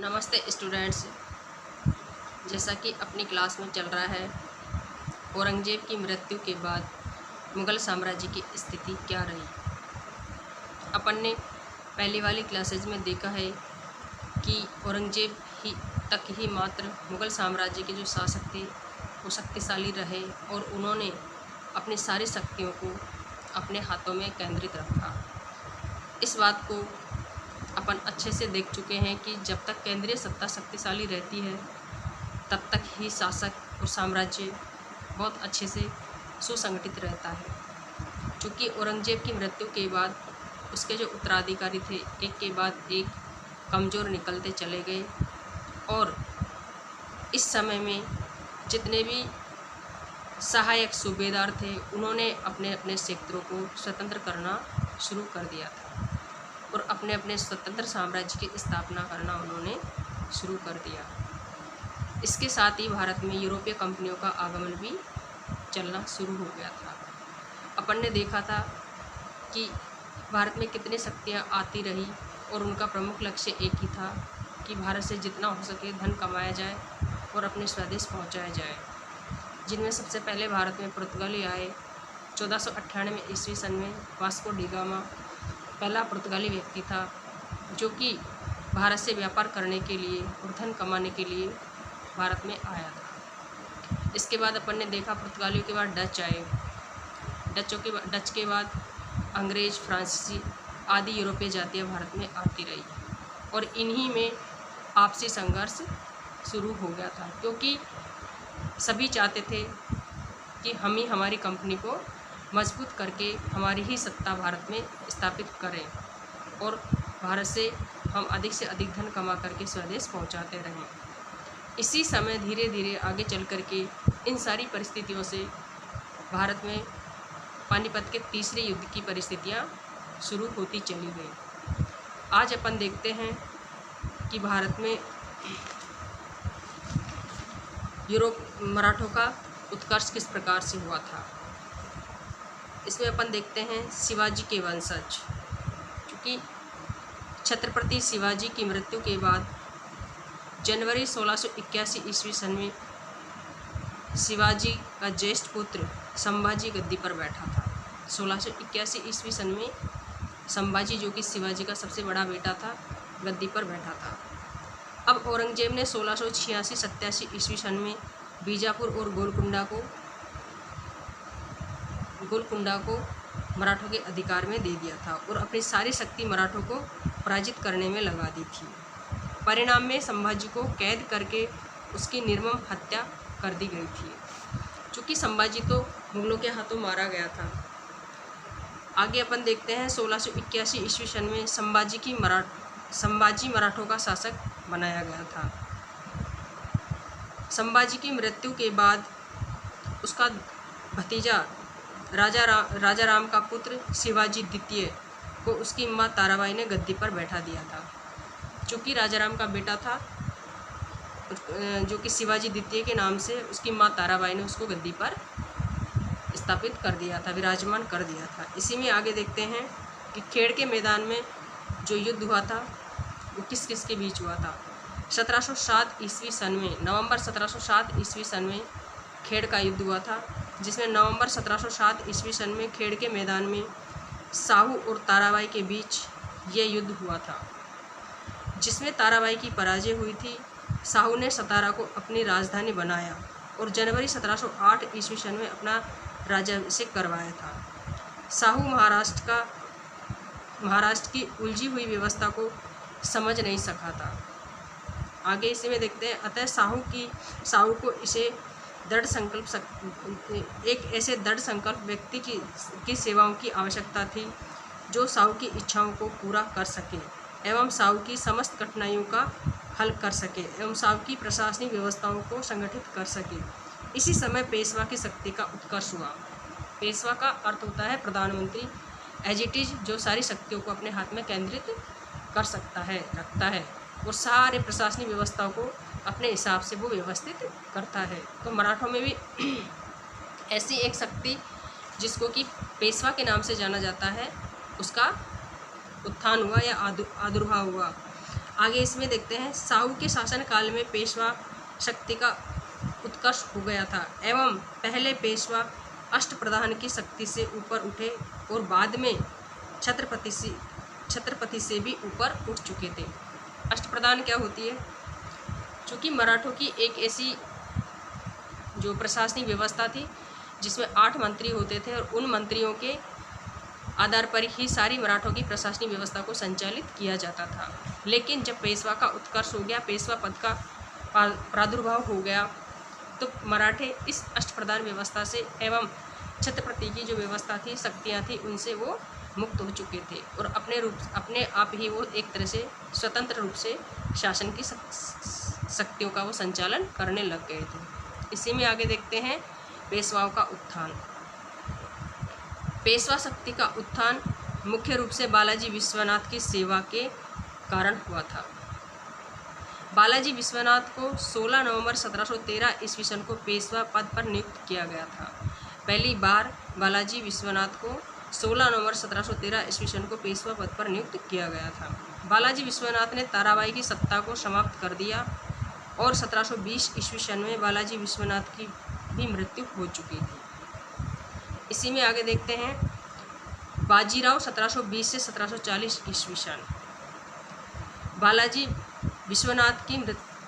नमस्ते स्टूडेंट्स। जैसा कि अपनी क्लास में चल रहा है, औरंगजेब की मृत्यु के बाद मुग़ल साम्राज्य की स्थिति क्या रही। अपन ने पहली वाली क्लासेज में देखा है कि औरंगजेब ही तक ही मात्र मुग़ल साम्राज्य के जो शासक थे वो शक्तिशाली रहे और उन्होंने अपनी सारी शक्तियों को अपने हाथों में केंद्रित रखा। इस बात को अपन अच्छे से देख चुके हैं कि जब तक केंद्रीय सत्ता शक्तिशाली रहती है तब तक ही शासक और साम्राज्य बहुत अच्छे से सुसंगठित रहता है। चूँकि औरंगजेब की मृत्यु के बाद उसके जो उत्तराधिकारी थे एक के बाद एक कमज़ोर निकलते चले गए और इस समय में जितने भी सहायक सूबेदार थे उन्होंने अपने अपने क्षेत्रों को स्वतंत्र करना शुरू कर दिया था और अपने अपने स्वतंत्र साम्राज्य की स्थापना करना उन्होंने शुरू कर दिया। इसके साथ ही भारत में यूरोपीय कंपनियों का आगमन भी चलना शुरू हो गया था। अपन ने देखा था कि भारत में कितनी शक्तियाँ आती रही और उनका प्रमुख लक्ष्य एक ही था कि भारत से जितना हो सके धन कमाया जाए और अपने स्वदेश पहुँचाया जाए। जिनमें सबसे पहले भारत में पुर्तगाली आए। 1498 ईस्वी सन में वास्को डी गामा पहला पुर्तगाली व्यक्ति था जो कि भारत से व्यापार करने के लिए और धन कमाने के लिए भारत में आया था। इसके बाद अपन ने देखा पुर्तगालियों के बाद डच आए। डच के बाद अंग्रेज़, फ्रांसीसी आदि यूरोपीय जातियाँ भारत में आती रही और इन्हीं में आपसी संघर्ष शुरू हो गया था, क्योंकि सभी चाहते थे कि हम ही हमारी कंपनी को मजबूत करके हमारी ही सत्ता भारत में स्थापित करें और भारत से हम अधिक से अधिक धन कमा करके स्वदेश पहुंचाते रहें। इसी समय धीरे धीरे आगे चल करके इन सारी परिस्थितियों से भारत में पानीपत के तीसरे युद्ध की परिस्थितियां शुरू होती चली गई। आज अपन देखते हैं कि भारत में मराठों का उत्कर्ष किस प्रकार से हुआ था। इसमें अपन देखते हैं शिवाजी के वंशज। क्योंकि छत्रपति शिवाजी की मृत्यु के बाद जनवरी 1681 ईस्वी सन में शिवाजी का ज्येष्ठ पुत्र संभाजी गद्दी पर बैठा था। 1681 ईस्वी सन में संभाजी, जो कि शिवाजी का सबसे बड़ा बेटा था, गद्दी पर बैठा था। अब औरंगजेब ने 1686-87 ईस्वी सन में बीजापुर और गोलकुंडा को मराठों के अधिकार में दे दिया था और अपनी सारी शक्ति मराठों को पराजित करने में लगा दी थी। परिणाम में संभाजी को कैद करके उसकी निर्मम हत्या कर दी गई थी। चूँकि संभाजी तो मुगलों के हाथों मारा गया था। आगे अपन देखते हैं 1681 ईस्वी सन में संभाजी मराठों का शासक बनाया गया था। संभाजी की मृत्यु के बाद उसका भतीजा राजा राम का पुत्र शिवाजी द्वितीय को उसकी माँ ताराबाई ने गद्दी पर बैठा दिया था। चूँकि राजा राम का बेटा था जो कि शिवाजी द्वितीय के नाम से उसकी माँ ताराबाई ने उसको गद्दी पर स्थापित कर दिया था, विराजमान कर दिया था। इसी में आगे देखते हैं कि खेड़ के मैदान में जो युद्ध हुआ था वो किस किस के बीच हुआ था। 1707 ईस्वी सन में नवंबर 1707 ईस्वी सन में खेड़ का युद्ध हुआ था, जिसमें नवंबर 1707 ईस्वी सन में खेड़ के मैदान में साहू और ताराबाई के बीच ये युद्ध हुआ था, जिसमें ताराबाई की पराजय हुई थी। साहू ने सतारा को अपनी राजधानी बनाया और जनवरी 1708 ईस्वी सन में अपना राज्याभिषेक करवाया था। साहू महाराष्ट्र की उलझी हुई व्यवस्था को समझ नहीं सका था। आगे इसी में देखते हैं, अतः साहू को एक ऐसे दृढ़ संकल्प व्यक्ति की सेवाओं की आवश्यकता थी जो साहू की इच्छाओं को पूरा कर सके एवं साहू की समस्त कठिनाइयों का हल कर सके एवं साहू की प्रशासनिक व्यवस्थाओं को संगठित कर सके। इसी समय पेशवा की शक्ति का उत्कर्ष हुआ। पेशवा का अर्थ होता है प्रधानमंत्री, एज इट इज, जो सारी शक्तियों को अपने हाथ में केंद्रित कर सकता है, रखता है और सारे प्रशासनिक व्यवस्थाओं को अपने हिसाब से वो व्यवस्थित करता है। तो मराठों में भी ऐसी एक शक्ति जिसको कि पेशवा के नाम से जाना जाता है, उसका उत्थान हुआ या आविर्भाव हुआ। आगे इसमें देखते हैं, साहू के शासनकाल में पेशवा शक्ति का उत्कर्ष हो गया था एवं पहले पेशवा अष्टप्रधान की शक्ति से ऊपर उठे और बाद में छत्रपति से भी ऊपर उठ चुके थे। अष्टप्रधान क्या होती है? चूँकि मराठों की एक ऐसी जो प्रशासनिक व्यवस्था थी जिसमें 8 मंत्री होते थे और उन मंत्रियों के आधार पर ही सारी मराठों की प्रशासनिक व्यवस्था को संचालित किया जाता था। लेकिन जब पेशवा का उत्कर्ष हो गया, पेशवा पद का प्रादुर्भाव हो गया, तो मराठे इस अष्टप्रधान व्यवस्था से एवं छत्रपति की जो व्यवस्था थी, शक्तियाँ थी, उनसे वो मुक्त हो चुके थे और अपने आप ही वो एक तरह से स्वतंत्र रूप से शासन की शक्तियों का वो संचालन करने लग गए थे। इसी में आगे देखते हैं पेशवाओं का उत्थान। पेशवा शक्ति का उत्थान मुख्य रूप से बालाजी विश्वनाथ की सेवा के कारण हुआ था। बालाजी विश्वनाथ को 16 नवंबर 1713 ईस्वी सन को पेशवा पद पर नियुक्त किया गया था। पहली बार बालाजी विश्वनाथ को 16 नवंबर 1713 ईस्वी सन को पेशवा पद पर नियुक्त किया गया था। बालाजी विश्वनाथ ने ताराबाई की सत्ता को समाप्त कर दिया और 1720 ईस्वी सन में बालाजी विश्वनाथ की भी मृत्यु हो चुकी थी। इसी में आगे देखते हैं बाजीराव 1720 से 1740 ईस्वी सन। बालाजी विश्वनाथ की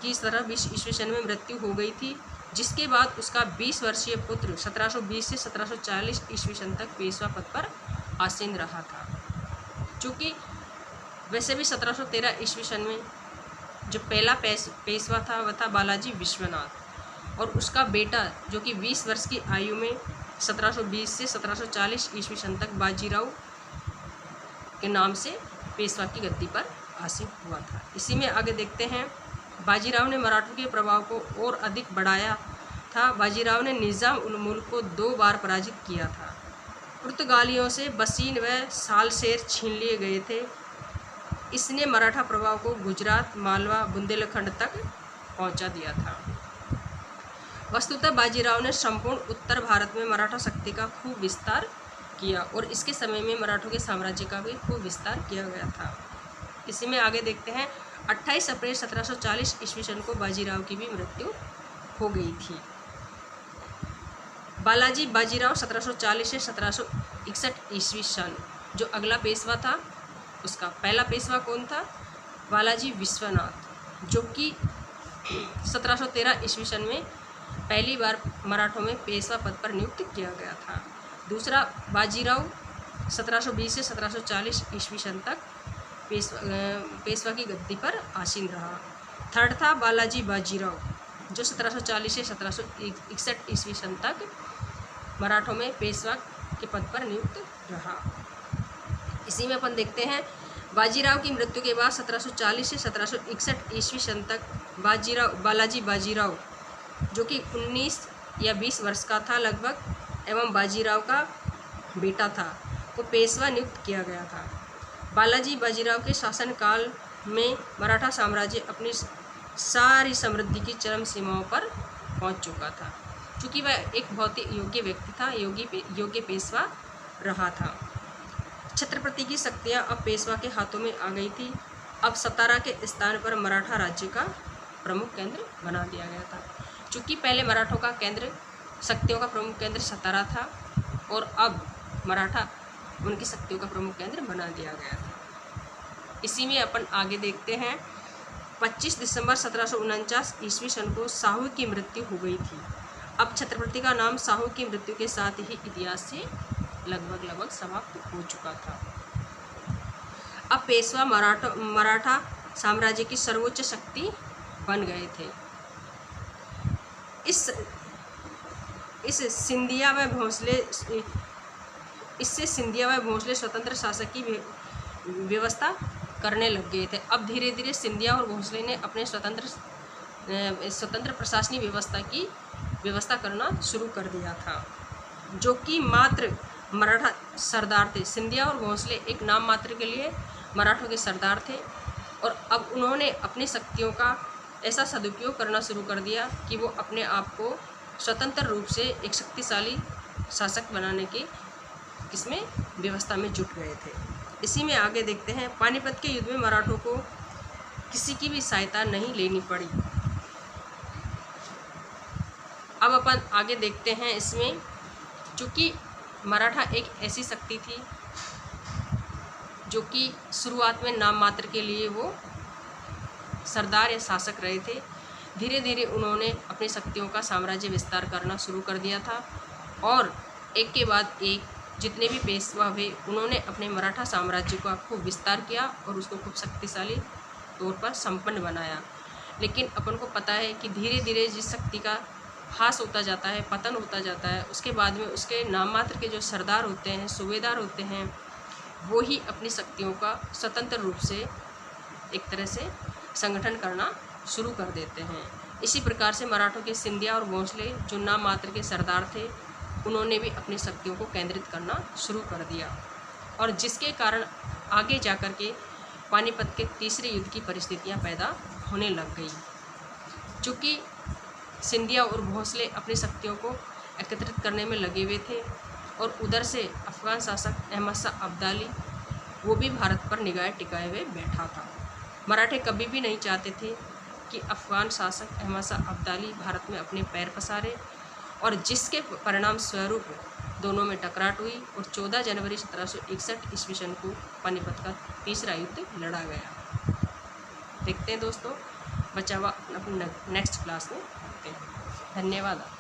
1720 ईस्वी सन में मृत्यु हो गई थी, जिसके बाद उसका 20 वर्षीय पुत्र 1720 से 1740 ईस्वी सन तक पेशवा पद पर आसीन रहा था। चूँकि वैसे भी 1713 ईस्वी सन में जो पहला पेशवा था वह था बालाजी विश्वनाथ और उसका बेटा जो कि 20 वर्ष की आयु में 1720 से 1740 ईस्वी सन तक बाजीराव के नाम से पेशवा की गद्दी पर आसीन हुआ था। इसी में आगे देखते हैं बाजीराव ने मराठों के प्रभाव को और अधिक बढ़ाया था। बाजीराव ने निज़ाम उल मुल्क को 2 बार पराजित किया था। पुर्तगालियों से बसीन व सालसेर छीन लिए गए थे। इसने मराठा प्रभाव को गुजरात, मालवा, बुंदेलखंड तक पहुंचा दिया था। वस्तुतः बाजीराव ने संपूर्ण उत्तर भारत में मराठा शक्ति का खूब विस्तार किया और इसके समय में मराठों के साम्राज्य का भी खूब विस्तार किया गया था। इसी में आगे देखते हैं 28 अप्रैल 1740 ईस्वी सन को बाजीराव की भी मृत्यु हो गई थी। बाजीराव 1740 से 1761 ईस्वी सन जो अगला पेशवा था, उसका पहला पेशवा कौन था? बालाजी विश्वनाथ, जो कि 1713 ईस्वी सन में पहली बार मराठों में पेशवा पद पर नियुक्त किया गया था। दूसरा बाजीराव 1720 से 1740 ईस्वी सन तक पेशवा की गद्दी पर आसीन रहा। थर्ड था बालाजी बाजीराव, जो 1740 से 1761 ईस्वी सन तक मराठों में पेशवा के पद पर नियुक्त रहा। इसी में अपन देखते हैं बाजीराव की मृत्यु के बाद 1740 से 1761 ईस्वी सन तक बालाजी बाजीराव, जो कि 19 या 20 वर्ष का था लगभग एवं बाजीराव का बेटा था, को पेशवा नियुक्त किया गया था। बालाजी बाजीराव के शासनकाल में मराठा साम्राज्य अपनी सारी समृद्धि की चरम सीमाओं पर पहुंच चुका था। चूँकि वह एक बहुत ही योग्य व्यक्ति था, योग्य पेशवा रहा था। छत्रपति की शक्तियाँ अब पेशवा के हाथों में आ गई थी। अब सतारा के स्थान पर मराठा राज्य का प्रमुख केंद्र बना दिया गया था। चूँकि पहले मराठों का केंद्र, शक्तियों का प्रमुख केंद्र सतारा था और अब मराठा उनकी शक्तियों का प्रमुख केंद्र बना दिया गया था। इसी में अपन आगे देखते हैं 25 दिसंबर 1749 ईस्वी सन को साहू की मृत्यु हो गई थी। अब छत्रपति का नाम साहू की मृत्यु के साथ ही इतिहास से लगभग समाप्त हो चुका था। अब पेशवा मराठा साम्राज्य की सर्वोच्च शक्ति बन गए थे। इससे सिंधिया व भोसले स्वतंत्र शासक की व्यवस्था करने लग गए थे। अब धीरे धीरे सिंधिया और भोसले ने अपने स्वतंत्र प्रशासनिक व्यवस्था करना शुरू कर दिया था, जो कि मात्र मराठा सरदार थे। सिंधिया और भोसले एक नाम मात्र के लिए मराठों के सरदार थे और अब उन्होंने अपनी शक्तियों का ऐसा सदुपयोग करना शुरू कर दिया कि वो अपने आप को स्वतंत्र रूप से एक शक्तिशाली शासक बनाने की इसमें व्यवस्था में जुट गए थे। इसी में आगे देखते हैं पानीपत के युद्ध में मराठों को किसी की भी सहायता नहीं लेनी पड़ी। अब अपन आगे देखते हैं इसमें, चूँकि मराठा एक ऐसी शक्ति थी जो कि शुरुआत में नाम मात्र के लिए वो सरदार या शासक रहे थे। धीरे धीरे उन्होंने अपनी शक्तियों का साम्राज्य विस्तार करना शुरू कर दिया था और एक के बाद एक जितने भी पेशवा हुए उन्होंने अपने मराठा साम्राज्य का खूब विस्तार किया और उसको खूब शक्तिशाली तौर पर संपन्न बनाया। लेकिन अपन को पता है कि धीरे धीरे जिस शक्ति का ह्रास होता जाता है, पतन होता जाता है, उसके बाद में उसके नाम मात्र के जो सरदार होते हैं, सूबेदार होते हैं, वो ही अपनी शक्तियों का स्वतंत्र रूप से एक तरह से संगठन करना शुरू कर देते हैं। इसी प्रकार से मराठों के सिंधिया और भोंसले जो नाम मात्र के सरदार थे, उन्होंने भी अपनी शक्तियों को केंद्रित करना शुरू कर दिया और जिसके कारण आगे जाकर के पानीपत के तीसरे युद्ध की परिस्थितियां पैदा होने लग गई। चूँकि सिंधिया और भोंसले अपनी शक्तियों को एकत्रित करने में लगे हुए थे और उधर से अफ़गान शासक अहमद शाह अब्दाली वो भी भारत पर निगाह टिकाए हुए बैठा था। मराठे कभी भी नहीं चाहते थे कि अफ़गान शासक अहमद शाह अब्दाली भारत में अपने पैर पसारे और जिसके परिणाम स्वरूप दोनों में टकराट हुई और 14 जनवरी 1761 ईस्वी सन को पानीपत का तीसरा युद्ध लड़ा गया। देखते हैं दोस्तों, बचा हुआ अपने नेक्स्ट क्लास में देखते हैं। धन्यवाद।